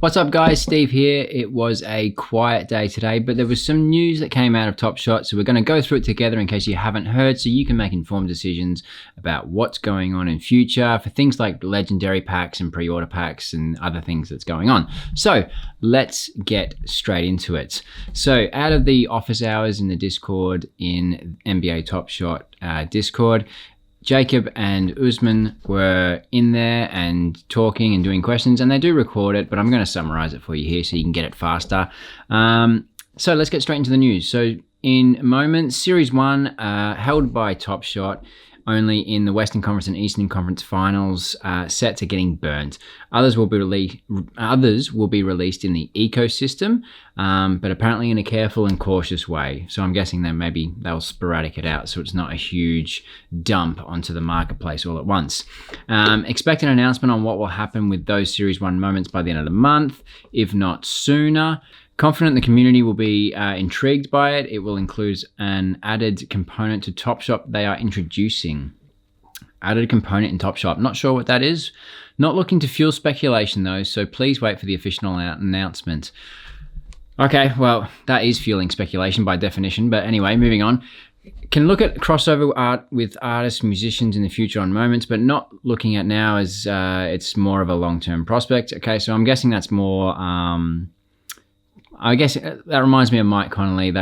What's up guys, Steve here. It was a quiet day today, but there was some news that came out of Top Shot, so we're going to go through it together in case you haven't heard, so you can make informed decisions about what's going on in future for things like legendary packs and pre-order packs and other things that's going on. So let's get straight into it. So out of the office hours in the Discord, in NBA Top Shot Discord, Jacob and Usman were in there and talking and doing questions, and they do record it, but I'm going to summarize it for you here so you can get it faster. So let's get straight into the news. So in moments, Series 1 held by Top Shot only in the Western Conference and Eastern Conference finals, set to getting burnt. Others will be released in the ecosystem, but apparently in a careful and cautious way. So I'm guessing that maybe they'll sporadic it out so it's not a huge dump onto the marketplace all at once. Expect an announcement on what will happen with those Series 1 moments by the end of the month, if not sooner. Confident the community will be intrigued by it. It will include an added component to Top Shot they are introducing. Added component in Top Shot. Not sure what that is. Not looking to fuel speculation though, so please wait for the official announcement. Okay, well, that is fueling speculation by definition, but anyway, moving on. Can look at crossover art with artists, musicians in the future on moments, but not looking at now as it's more of a long-term prospect. Okay, so I'm guessing that's more... I guess that reminds me of Mike Connolly.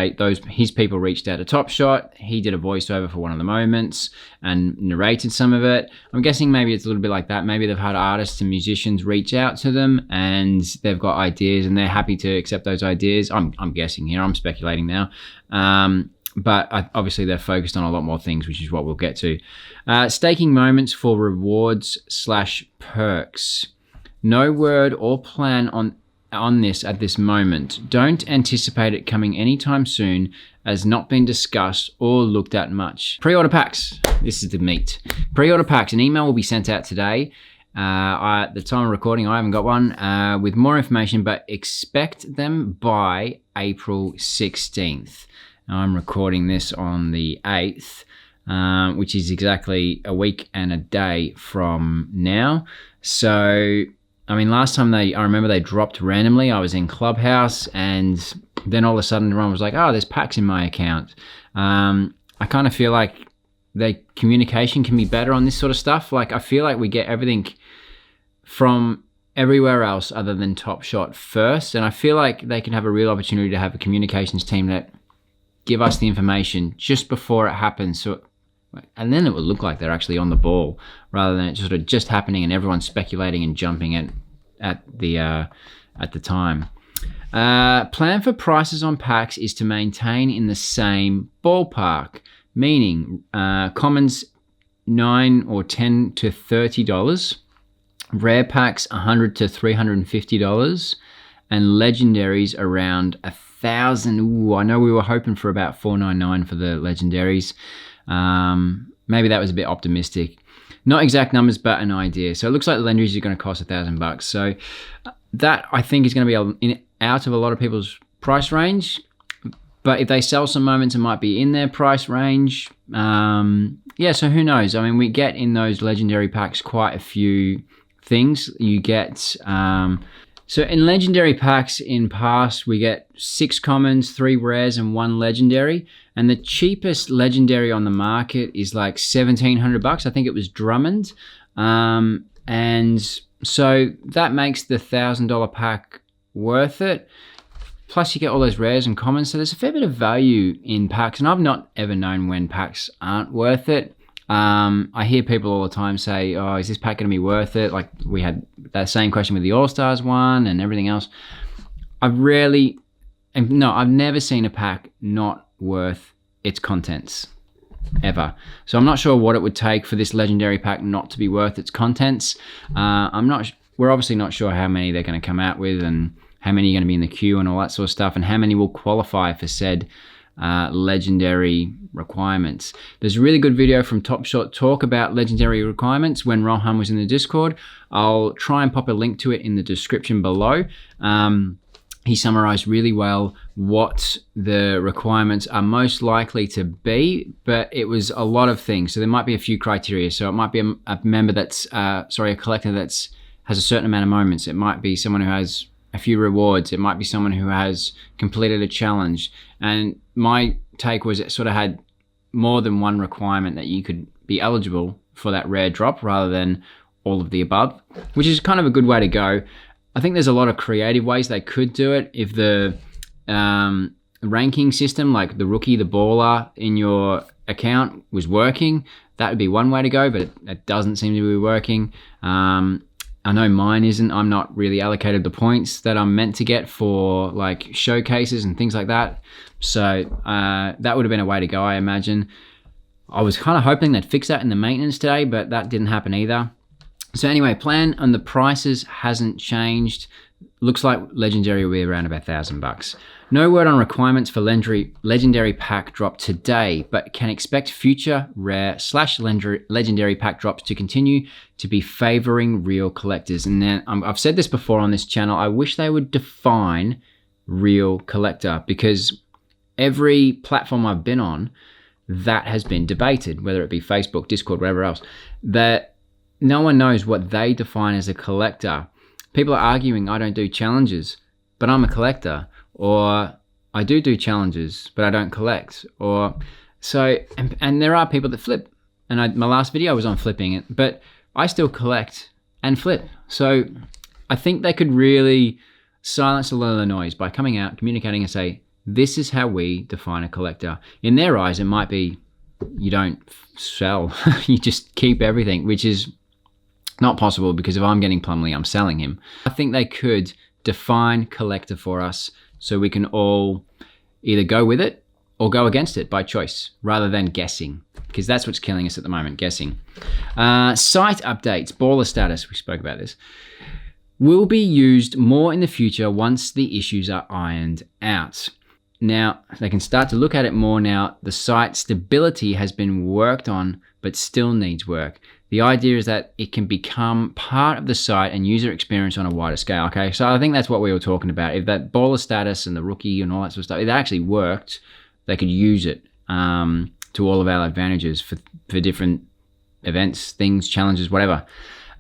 His people reached out to Top Shot. He did a voiceover for one of the moments and narrated some of it. I'm guessing maybe it's a little bit like that. Maybe they've had artists and musicians reach out to them and they've got ideas and they're happy to accept those ideas. I'm guessing here. I'm speculating now. But obviously they're focused on a lot more things, which is what we'll get to. Staking moments for rewards/perks. No word or plan on this at this moment. Don't anticipate it coming anytime soon, as not been discussed or looked at much. Pre-order packs. This is the meat. Pre-order packs. An email will be sent out today. At the time of recording, I haven't got one, with more information, but expect them by April 16th. Now, I'm recording this on the 8th, which is exactly a week and a day from now. So... I mean, last time I remember they dropped randomly. I was in Clubhouse and then all of a sudden everyone was like, oh, there's packs in my account. I kind of feel like the communication can be better on this sort of stuff. Like, I feel like we get everything from everywhere else other than Top Shot first. And I feel like they can have a real opportunity to have a communications team that give us the information just before it happens. And then it would look like they're actually on the ball rather than it sort of just happening and everyone speculating and jumping at the time. Plan for prices on packs is to maintain in the same ballpark, meaning commons $9 or $10 to $30, rare packs $100 to $350, and legendaries around $1,000. Ooh, I know we were hoping for about $499 for the legendaries. Maybe that was a bit optimistic. Not exact numbers, but an idea. So it looks like the legendaries are going to cost $1,000. So that I think is going to be out of a lot of people's price range. But if they sell some moments, it might be in their price range. Yeah, so who knows? I mean, we get in those legendary packs quite a few things. You get... So in legendary packs in past, we get 6 commons, 3 rares, and 1 legendary. And the cheapest legendary on the market is like $1,700. I think it was Drummond. And so that makes the $1,000 pack worth it. Plus you get all those rares and commons. So there's a fair bit of value in packs. And I've not ever known when packs aren't worth it. I hear people all the time say, oh, is this pack going to be worth it? Like we had that same question with the All-Stars one and everything else. I've never seen a pack not worth its contents, ever. So I'm not sure what it would take for this legendary pack not to be worth its contents. We're obviously not sure how many they're going to come out with and how many are going to be in the queue and all that sort of stuff and how many will qualify for said legendary requirements. There's a really good video from Top Shot talk about legendary requirements when Rohan was in the Discord. I'll try and pop a link to it in the description below. He summarized really well what the requirements are most likely to be, but it was a lot of things. So there might be a few criteria. So it might be a member that's, a collector that's has a certain amount of moments. It might be someone who has a few rewards. It might be someone who has completed a challenge. And my take was it sort of had more than one requirement that you could be eligible for that rare drop rather than all of the above, which is kind of a good way to go. I think there's a lot of creative ways they could do it. If the ranking system, like the rookie, the baller in your account was working, that would be one way to go, but it doesn't seem to be working. I know mine isn't. I'm not really allocated the points that I'm meant to get for like showcases and things like that. So that would have been a way to go, I imagine. I was kind of hoping they'd fix that in the maintenance today, but that didn't happen either. So anyway, plan on the prices hasn't changed. Looks like Legendary will be around about $1,000. No word on requirements for Legendary pack drop today, but can expect future rare / Legendary pack drops to continue to be favoring real collectors. And then I've said this before on this channel, I wish they would define real collector, because every platform I've been on, that has been debated, whether it be Facebook, Discord, whatever else, that no one knows what they define as a collector. People are arguing, I don't do challenges, but I'm a collector. Or I do challenges, but I don't collect. Or so, and there are people that flip. And my last video was on flipping it, but I still collect and flip. So I think they could really silence a lot of the noise by coming out, communicating and say, this is how we define a collector. In their eyes, it might be you don't sell, you just keep everything, which is not possible, because if I'm getting Plumlee, I'm selling him. I think they could define collector for us so we can all either go with it or go against it by choice rather than guessing, because that's what's killing us at the moment, guessing. Site updates, baller status, we spoke about this, will be used more in the future once the issues are ironed out. Now, they can start to look at it more now. The site stability has been worked on, but still needs work. The idea is that it can become part of the site and user experience on a wider scale. Okay, so I think that's what we were talking about. If that baller status and the rookie and all that sort of stuff, if it actually worked, they could use it to all of our advantages for different events, things, challenges, whatever.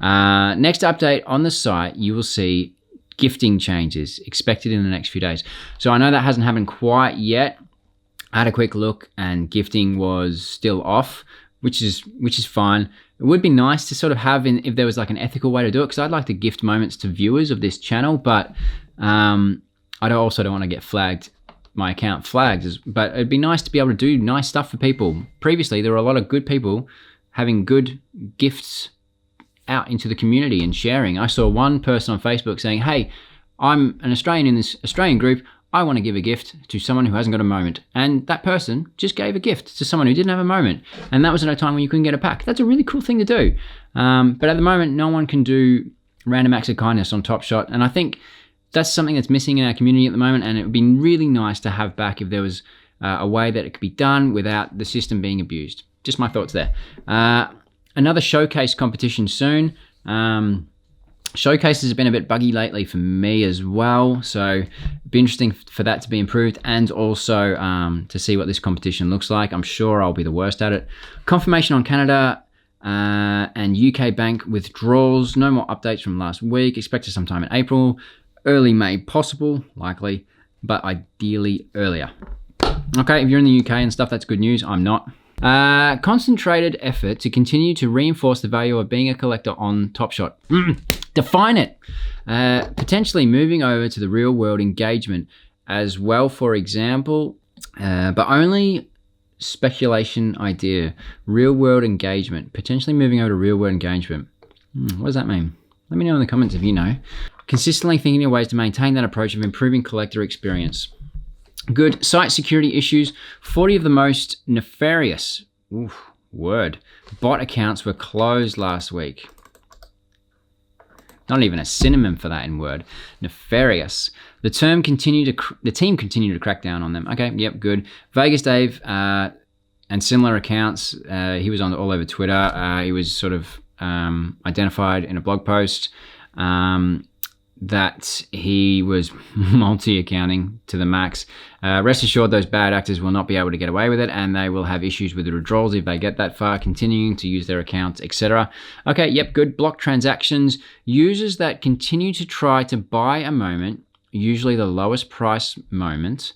Next update on the site, you will see gifting changes expected in the next few days. So I know that hasn't happened quite yet. I had a quick look and gifting was still off, which is fine. It would be nice to sort of have if there was like an ethical way to do it, because I'd like to gift moments to viewers of this channel, but I also don't want to get flagged, my account flagged, but it'd be nice to be able to do nice stuff for people. Previously, there were a lot of good people having good gifts out into the community and sharing. I saw one person on Facebook saying, hey, I'm an Australian in this Australian group, I want to give a gift to someone who hasn't got a moment. And that person just gave a gift to someone who didn't have a moment. And that was at a time when you couldn't get a pack. That's a really cool thing to do. But at the moment, no one can do random acts of kindness on Top Shot. And I think that's something that's missing in our community at the moment. And it would be really nice to have back if there was a way that it could be done without the system being abused. Just my thoughts there. Another showcase competition soon. Showcases have been a bit buggy lately for me as well, so it'd be interesting for that to be improved, and also to see what this competition looks like. I'm sure I'll be the worst at it. Confirmation on Canada and UK bank withdrawals. No more updates from last week. Expected sometime in April, early May possible, likely, but ideally earlier. Okay, if you're in the UK and stuff, that's good news. I'm not. Concentrated effort to continue to reinforce the value of being a collector on Top Shot. Define it. Potentially moving over to the real world engagement as well, for example, but only speculation idea. Real world engagement. Potentially moving over to real world engagement. What does that mean? Let me know in the comments if you know. Consistently thinking of ways to maintain that approach of improving collector experience. Good. Site security issues. 40 of the most nefarious bot accounts were closed last week. Not even a synonym for that in Word. Nefarious. The team continued to crack down on them. Okay, yep, good. Vegas Dave and similar accounts. He was on all over Twitter. He was sort of identified in a blog post that he was multi-accounting to the max. Rest assured, those bad actors will not be able to get away with it, and they will have issues with the withdrawals if they get that far, continuing to use their accounts, etc. Okay, yep, good. Block transactions. Users that continue to try to buy a moment usually the lowest price moment,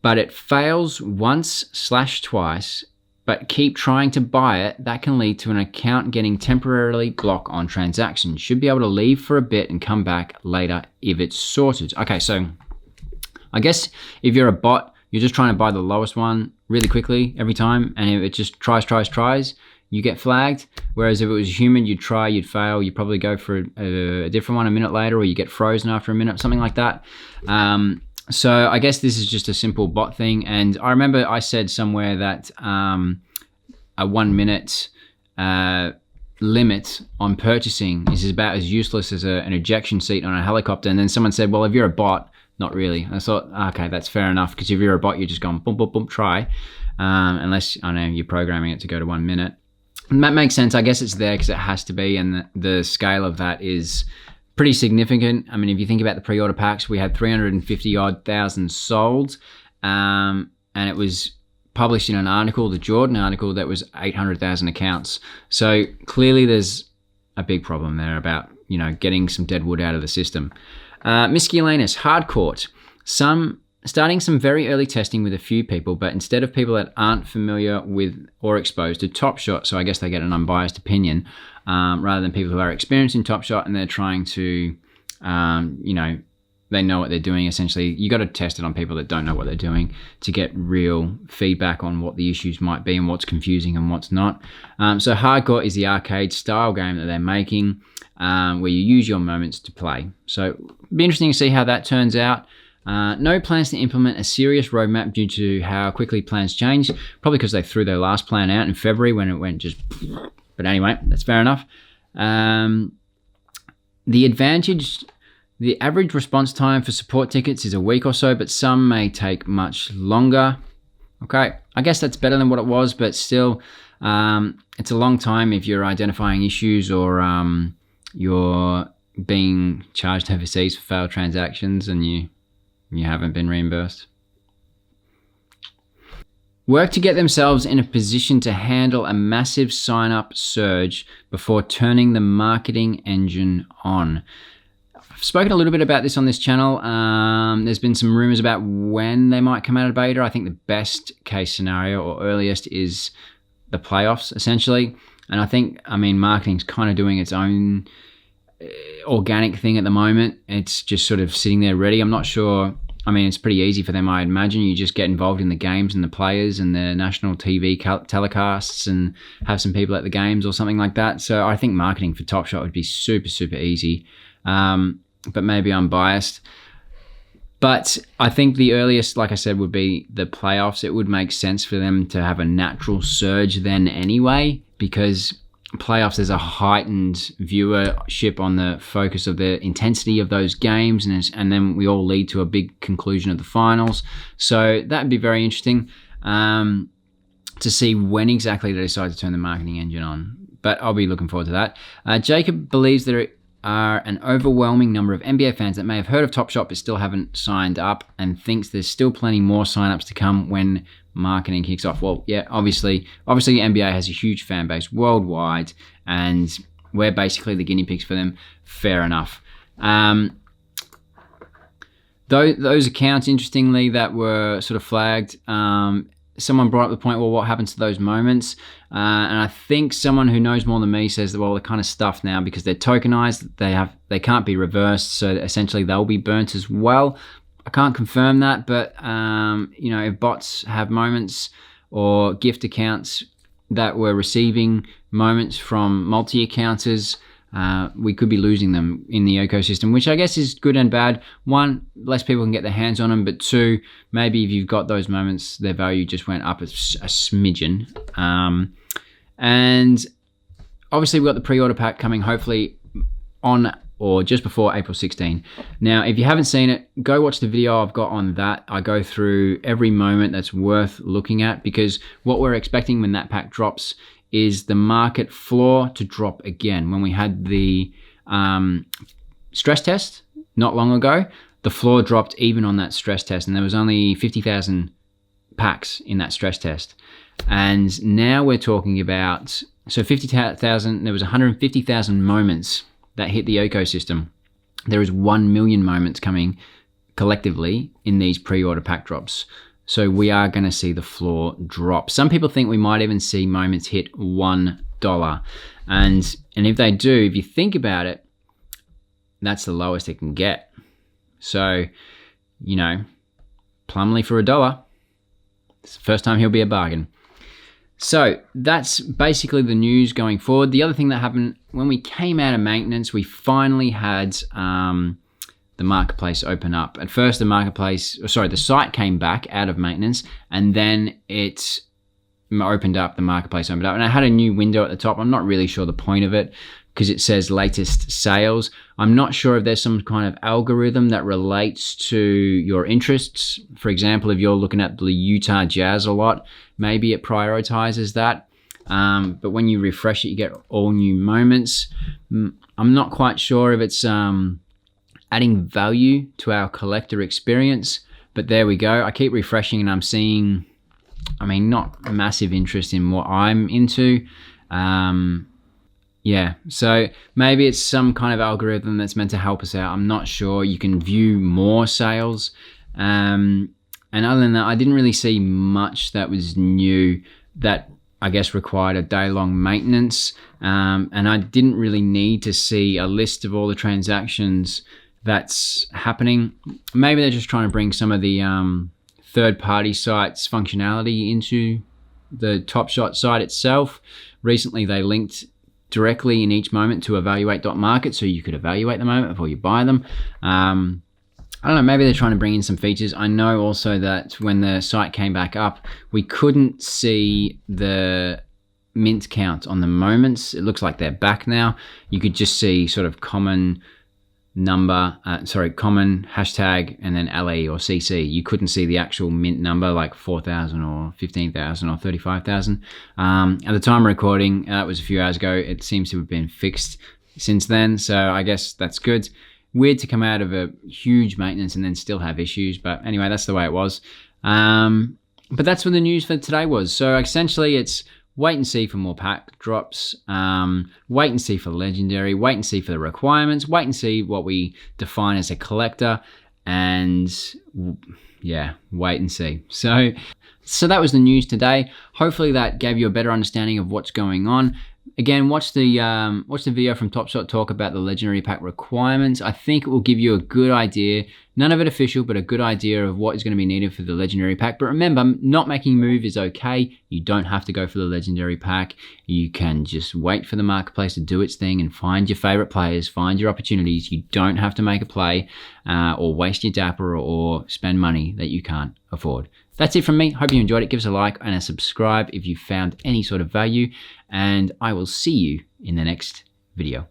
but it fails once/twice, but keep trying to buy it, that can lead to an account getting temporarily blocked on transactions. Should be able to leave for a bit and come back later if it's sorted. Okay, so I guess if you're a bot, you're just trying to buy the lowest one really quickly every time, and if it just tries, you get flagged. Whereas if it was human, you'd try, you'd fail, you'd probably go for a different one a minute later, or you get frozen after a minute, something like that. So I guess this is just a simple bot thing. And I remember I said somewhere that a 1 minute limit on purchasing is about as useless as an ejection seat on a helicopter. And then someone said, well, if you're a bot, not really. And I thought, okay, that's fair enough, because if you're a bot, you're just going boom, boom, boom, try. Unless, I know, you're programming it to go to 1 minute. And that makes sense. I guess it's there because it has to be, and the scale of that is pretty significant. I mean, if you think about the pre-order packs, we had 350,000 sold, and it was published in an article, the Jordan article, that was 800,000 accounts. So clearly there's a big problem there about, getting some dead wood out of the system. Miscellaneous, hardcourt. Starting some very early testing with a few people, but instead of people that aren't familiar with or exposed to Top Shot, so I guess they get an unbiased opinion, rather than people who are experienced in Top Shot and they're trying to, they know what they're doing. Essentially, you got to test it on people that don't know what they're doing to get real feedback on what the issues might be and what's confusing and what's not. So hardcourt is the arcade style game that they're making, where you use your moments to play. So it'll be interesting to see how that turns out. No plans to implement a serious roadmap due to how quickly plans change, probably because they threw their last plan out in February when it went just... But anyway, that's fair enough. The average response time for support tickets is a week or so, but some may take much longer. Okay, I guess that's better than what it was, but still, it's a long time if you're identifying issues or you're being charged overseas for failed transactions and you haven't been reimbursed. Work to get themselves in a position to handle a massive sign-up surge before turning the marketing engine on. I've spoken a little bit about this on this channel. There's been some rumors about when they might come out of beta. I think the best case scenario or earliest is the playoffs, essentially. And I think, marketing's kind of doing its own organic thing at the moment. It's just sort of sitting there ready. I'm not sure. It's pretty easy for them, I imagine. You just get involved in the games and the players and the national TV telecasts and have some people at the games or something like that. So I think marketing for Top Shot would be super, super easy. But maybe I'm biased. But I think the earliest, like I said, would be the playoffs. It would make sense for them to have a natural surge then anyway, because playoffs, there's a heightened viewership on the focus of the intensity of those games, and then we all lead to a big conclusion of the finals. So that'd be very interesting to see when exactly they decide to turn the marketing engine on. But I'll be looking forward to that. Jacob believes there are an overwhelming number of NBA fans that may have heard of Top Shot but still haven't signed up, and thinks there's still plenty more signups to come when marketing kicks off. Well, yeah, obviously NBA has a huge fan base worldwide, and we're basically the guinea pigs for them. Fair enough. Those accounts, interestingly, that were sort of flagged, someone brought up the point, well, what happens to those moments? And I think someone who knows more than me says that, well, they're kind of stuffed now because they're tokenized. They can't be reversed, so essentially they'll be burnt as well. I can't confirm that, but if bots have moments or gift accounts that were receiving moments from multi-accounters, we could be losing them in the ecosystem, which I guess is good and bad. One, less people can get their hands on them, but two, maybe if you've got those moments, their value just went up a smidgen. And obviously we've got the pre-order pack coming hopefully on or just before April 16. Now, if you haven't seen it, go watch the video I've got on that. I go through every moment that's worth looking at, because what we're expecting when that pack drops is the market floor to drop again. When we had the stress test not long ago, the floor dropped even on that stress test, and there was only 50,000 packs in that stress test. And now we're talking about, so 50,000, there was 150,000 moments that hit the ecosystem. There is 1 million moments coming collectively in these pre-order pack drops. So we are going to see the floor drop. Some people think we might even see moments hit $1. And if they do, if you think about it, that's the lowest it can get. So, you know, Plumlee for $1. It's the first time he'll be a bargain. So that's basically the news going forward. The other thing that happened when we came out of maintenance, we finally had the marketplace open up. At first, the site came back out of maintenance, and then it opened up. The marketplace opened up, and I had a new window at the top. I'm not really sure the point of it because it says latest sales. I'm not sure if there's some kind of algorithm that relates to your interests. For example, if you're looking at the Utah Jazz a lot, maybe it prioritizes that. But when you refresh it, you get all new moments. I'm not quite sure if it's adding value to our collector experience, but there we go. I keep refreshing and I'm seeing, not massive interest in what I'm into. Yeah, so maybe it's some kind of algorithm that's meant to help us out. I'm not sure. You can view more sales. And other than that, I didn't really see much that was new that I guess required a day-long maintenance. And I didn't really need to see a list of all the transactions that's happening. Maybe they're just trying to bring some of the third-party sites functionality into the Top Shot site itself. Recently, they linked directly in each moment to evaluate.market, so you could evaluate the moment before you buy them. I don't know, maybe they're trying to bring in some features. I know also that when the site came back up, we couldn't see the mint count on the moments. It looks like they're back now. You could just see sort of common hashtag and then LE or CC. You couldn't see the actual mint number like 4,000 or 15,000 or 35,000. At the time of recording, that was a few hours ago. It seems to have been fixed since then, so I guess that's good. Weird to come out of a huge maintenance and then still have issues, but anyway, that's the way it was. But that's what the news for today was. So essentially it's wait and see for more pack drops, wait and see for legendary, wait and see for the requirements, wait and see what we define as a collector, and yeah, wait and see. So that was the news today. Hopefully that gave you a better understanding of what's going on. Again, watch the video from Top Shot talk about the legendary pack requirements. I think it will give you a good idea, none of it official, but a good idea of what is going to be needed for the legendary pack. But remember, not making a move is okay. You don't have to go for the legendary pack. You can just wait for the marketplace to do its thing and find your favorite players, find your opportunities. You don't have to make a play or waste your dapper or spend money that you can't afford. That's it from me. Hope you enjoyed it. Give us a like and a subscribe if you found any sort of value, and I will see you in the next video.